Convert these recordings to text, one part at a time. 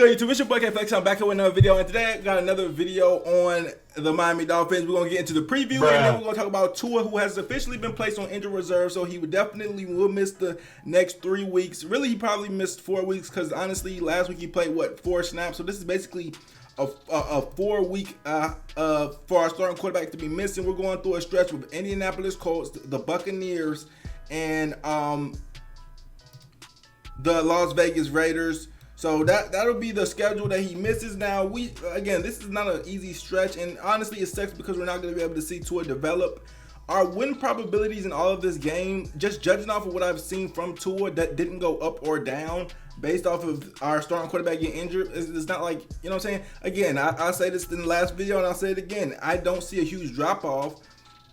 good, YouTube? It's your boy K-Flex. I'm back here with another video, and today I got another video on the Miami Dolphins. We're gonna get into the preview, and then we're gonna talk about Tua, who has officially been placed on injured reserve, so he would definitely will miss the next 3 weeks. Really, he probably missed 4 weeks because honestly, last week he played 4 snaps. So this is basically a 4 week for our starting quarterback to be missing. We're going through a stretch with Indianapolis Colts, the Buccaneers, and the Las Vegas Raiders. So that'll be the schedule that he misses. Now, this is not an easy stretch, and honestly, it sucks because we're not going to be able to see Tua develop. Our win probabilities in all of this game, just judging off of what I've seen from Tua, that didn't go up or down based off of our starting quarterback getting injured. It's not like, you know what I'm saying? Again, I say this in the last video, and I'll say it again. I don't see a huge drop-off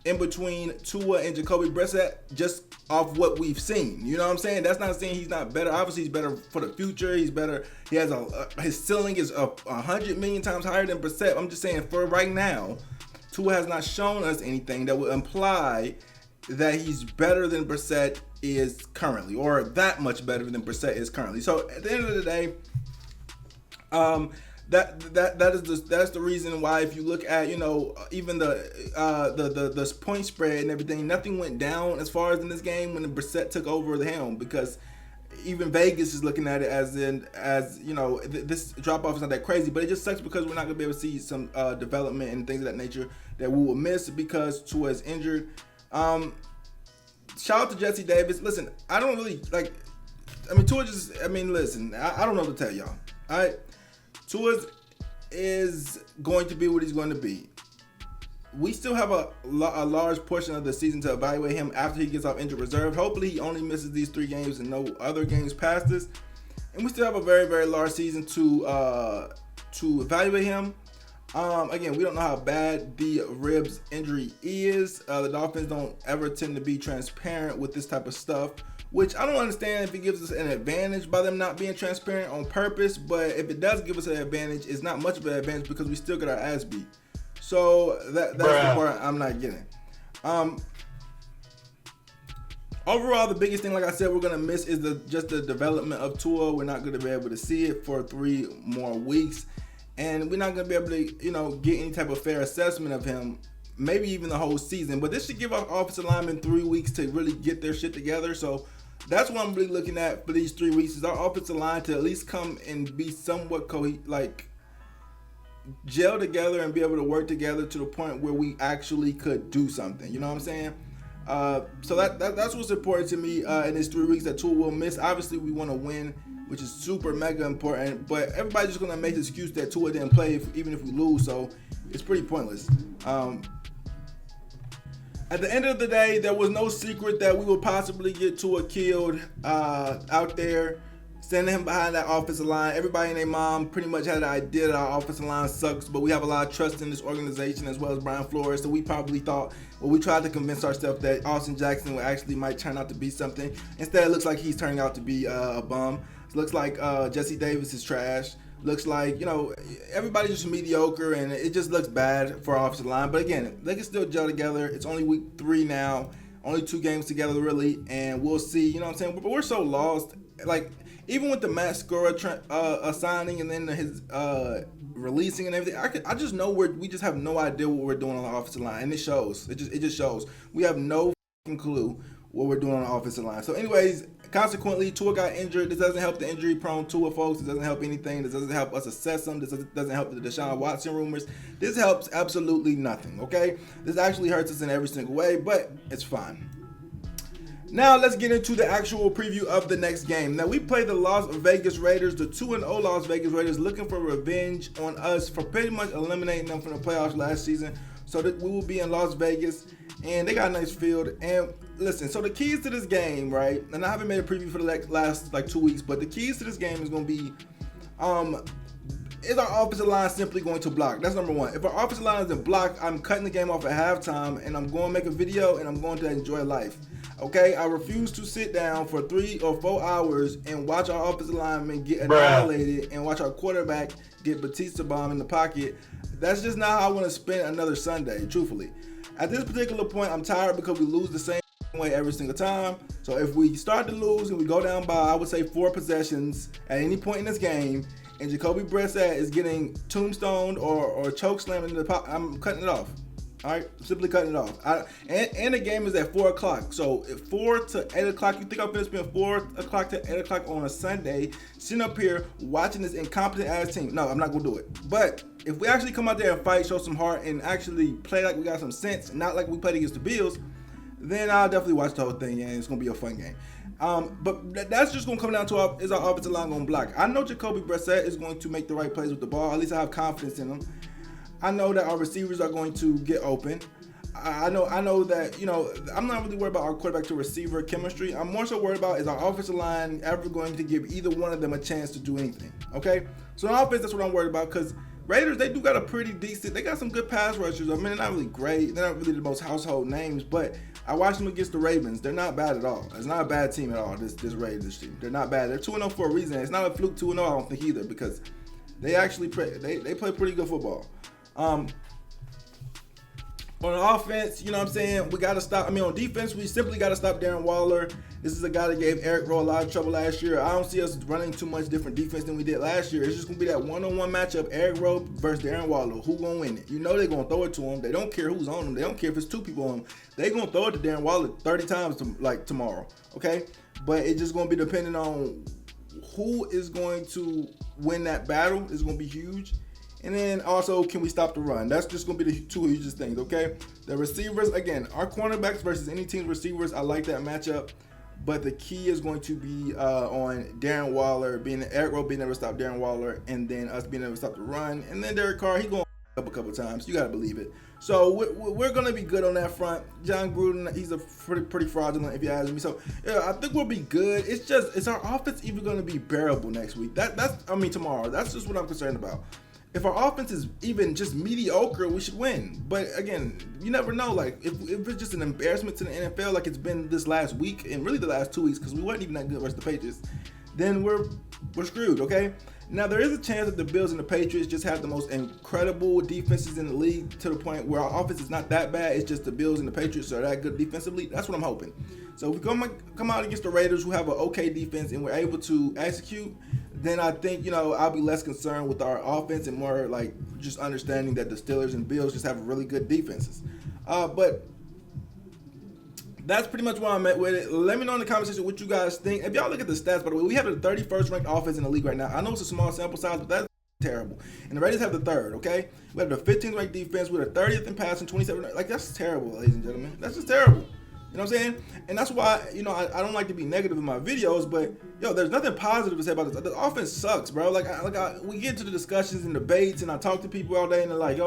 in between Tua and Jacoby Brissett just off what we've seen. You know what I'm saying? That's not saying he's not better. Obviously, he's better for the future. He's better. He has his ceiling is 100 million times higher than Brissett. I'm just saying for right now, Tua has not shown us anything that would imply that he's better than Brissett is currently, or that much better than Brissett is currently. So at the end of the day, that's the reason why, if you look at, you know, even the point spread and everything, nothing went down as far as in this game when the Brissett took over the helm, because even Vegas is looking at it as you know, this drop off is not that crazy, but it just sucks because we're not gonna be able to see some development and things of that nature that we will miss because Tua is injured. Shout out to Jesse Davis. Listen, I don't really like. I mean, Tua just. I mean, listen, I don't know what to tell y'all. All right. Tua is going to be what he's going to be. We still have a large portion of the season to evaluate him after he gets off injured reserve. Hopefully, he only misses these 3 games and no other games past this. And we still have a very, very large season to evaluate him. Again, we don't know how bad the ribs injury is. The Dolphins don't ever tend to be transparent with this type of stuff, which I don't understand if it gives us an advantage by them not being transparent on purpose. But if it does give us an advantage, it's not much of an advantage because we still get our ass beat. So that's the part I'm not getting. Overall, the biggest thing, like I said, we're gonna miss is just the development of Tua. We're not gonna be able to see it for 3 more weeks, and we're not gonna be able to, you know, get any type of fair assessment of him. Maybe even the whole season. But this should give our offensive linemen 3 weeks to really get their shit together. So that's what I'm really looking at for these 3 weeks, is our offensive line to at least come and be somewhat gel together and be able to work together to the point where we actually could do something. You know what I'm saying? So that's what's important to me in these 3 weeks that Tua will miss. Obviously, we want to win, which is super mega important. But everybody's just gonna make the excuse that Tua didn't play even if we lose. So it's pretty pointless. At the end of the day, there was no secret that we would possibly get Tua killed out there, standing him behind that offensive line. Everybody and their mom pretty much had an idea that our offensive line sucks, but we have a lot of trust in this organization as well as Brian Flores. So we probably thought, well, we tried to convince ourselves that Austin Jackson might turn out to be something. Instead, it looks like he's turning out to be a bum. It looks like Jesse Davis is trash. Looks like, you know, everybody's just mediocre, and it just looks bad for our offensive line. But again, they can still gel together. It's only week 3 now, only 2 games together really, and we'll see. You know what I'm saying? But we're so lost. Like, even with the Matt Skura signing and then his releasing and everything, I just know we just have no idea what we're doing on the offensive line, and it shows. It just shows. We have no fucking clue what we're doing on the offensive line. So anyways, consequently, Tua got injured. This doesn't help the injury-prone Tua, folks. This doesn't help anything. This doesn't help us assess him. This doesn't help the Deshaun Watson rumors. This helps absolutely nothing, okay? This actually hurts us in every single way, but it's fine. Now let's get into the actual preview of the next game. Now we play the Las Vegas Raiders, the 2-0 Las Vegas Raiders, looking for revenge on us for pretty much eliminating them from the playoffs last season. So that we will be in Las Vegas, and they got a nice field. And listen, so the keys to this game, right? And I haven't made a preview for the last 2 weeks, but the keys to this game is going to be, is our offensive line simply going to block? That's number 1. If our offensive line doesn't block, I'm cutting the game off at halftime, and I'm going to make a video, and I'm going to enjoy life. Okay, I refuse to sit down for 3 or 4 hours and watch our offensive linemen get annihilated and watch our quarterback get Batista bomb in the pocket. That's just not how I want to spend another Sunday, truthfully. At this particular point, I'm tired because we lose the same way every single time. So if we start to lose and we go down by, I would say, 4 possessions at any point in this game, and Jacoby Brissett is getting tombstoned or choke slammed into the pot, I'm cutting it off. All right, simply cutting it off. And the game is at 4 o'clock. So at 4 to 8 o'clock, you think I'm going to spend 4 o'clock to 8 o'clock on a Sunday sitting up here watching this incompetent ass team? No, I'm not going to do it. But if we actually come out there and fight, show some heart, and actually play like we got some sense, not like we played against the Bills, then I'll definitely watch the whole thing, and it's going to be a fun game. But that's just going to come down to is our offensive line going to block. I know Jacoby Brissett is going to make the right plays with the ball. At least I have confidence in him. I know that our receivers are going to get open. I know that, I'm not really worried about our quarterback to receiver chemistry. I'm more so worried about is our offensive line ever going to give either one of them a chance to do anything, okay? So on offense, that's what I'm worried about, because Raiders, they do got a pretty decent, they got some good pass rushers. I mean, they're not really great. They're not really the most household names, but I watched them against the Ravens. They're not bad at all. It's not a bad team at all, this Raiders team. They're not bad. They're 2-0 for a reason. It's not a fluke 2-0, I don't think either, because they actually they play pretty good football. On offense, you know what I'm saying, we got to stop. On defense, we simply got to stop Darren Waller. This is a guy that gave Eric Rowe a lot of trouble last year. I don't see us running too much different defense than we did last year. It's just going to be that one-on-one matchup, Eric Rowe versus Darren Waller. Who going to win it? They're going to throw it to him. They don't care who's on them. They don't care if it's two people on them. They're going to throw it to Darren Waller 30 times tomorrow, okay? But it's just going to be depending on who is going to win that battle. It's going to be huge. And then also, can we stop the run? That's just going to be the two hugest things, okay? The receivers, again, our cornerbacks versus any team's receivers, I like that matchup. But the key is going to be on Darren Waller, Eric Rowe being able to stop Darren Waller, and then us being able to stop the run. And then Derek Carr, he's going to up a couple times. You got to believe it. So we're going to be good on that front. John Gruden, he's a pretty fraudulent, if you ask me. So yeah, I think we'll be good. Is our offense even going to be bearable next week? Tomorrow. That's just what I'm concerned about. If our offense is even just mediocre, we should win. But again, you never know. Like if it's just an embarrassment to the NFL, like it's been this last week and really the last 2 weeks, because we weren't even that good versus the Patriots, then we're screwed. Okay. Now there is a chance that the Bills and the Patriots just have the most incredible defenses in the league to the point where our offense is not that bad. It's just the Bills and the Patriots are that good defensively. That's what I'm hoping. So if we come out against the Raiders, who have an okay defense, and we're able to execute, then I think, I'll be less concerned with our offense and more like just understanding that the Steelers and Bills just have really good defenses. But that's pretty much where I'm at with it. Let me know in the comment section what you guys think. If y'all look at the stats, by the way, we have the 31st ranked offense in the league right now. I know it's a small sample size, but that's terrible. And the Raiders have the 3rd, okay? We have the 15th ranked defense. We're the 30th in passing, 27th. Like, that's terrible, ladies and gentlemen. That's just terrible. You know what I'm saying? And that's why, I don't like to be negative in my videos, but, there's nothing positive to say about this. The offense sucks, bro. We get into the discussions and debates, and I talk to people all day, and they're like,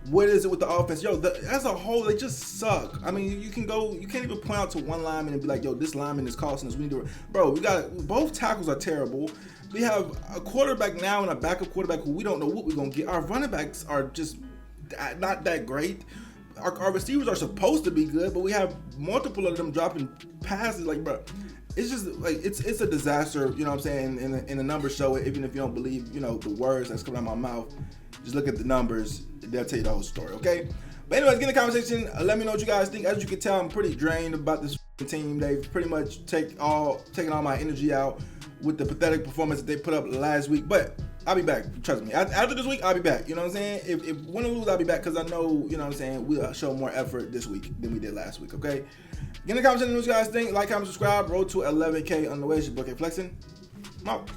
what is it with the offense? As a whole, they just suck. You can't even point out to one lineman and be like, this lineman is costing us. We need to, bro, both tackles are terrible. We have a quarterback now and a backup quarterback who we don't know what we're going to get. Our running backs are just not that great. Our receivers are supposed to be good, but we have multiple of them dropping passes. Like, bro, it's just like it's a disaster. You know what I'm saying? And the numbers show it. Even if you don't believe, the words that's coming out of my mouth, just look at the numbers. They'll tell you the whole story. Okay. But anyways, get in the conversation. Let me know what you guys think. As you can tell, I'm pretty drained about this team. They've pretty much taken all my energy out with the pathetic performance that they put up last week. But I'll be back. Trust me. After this week, I'll be back. You know what I'm saying? If win or lose, I'll be back, because I know, you know what I'm saying, we'll show more effort this week than we did last week, okay? Get in the comment section what you guys think. Like, comment, subscribe. Road to 11K on the way. It's your boy, Flexing. I'm out.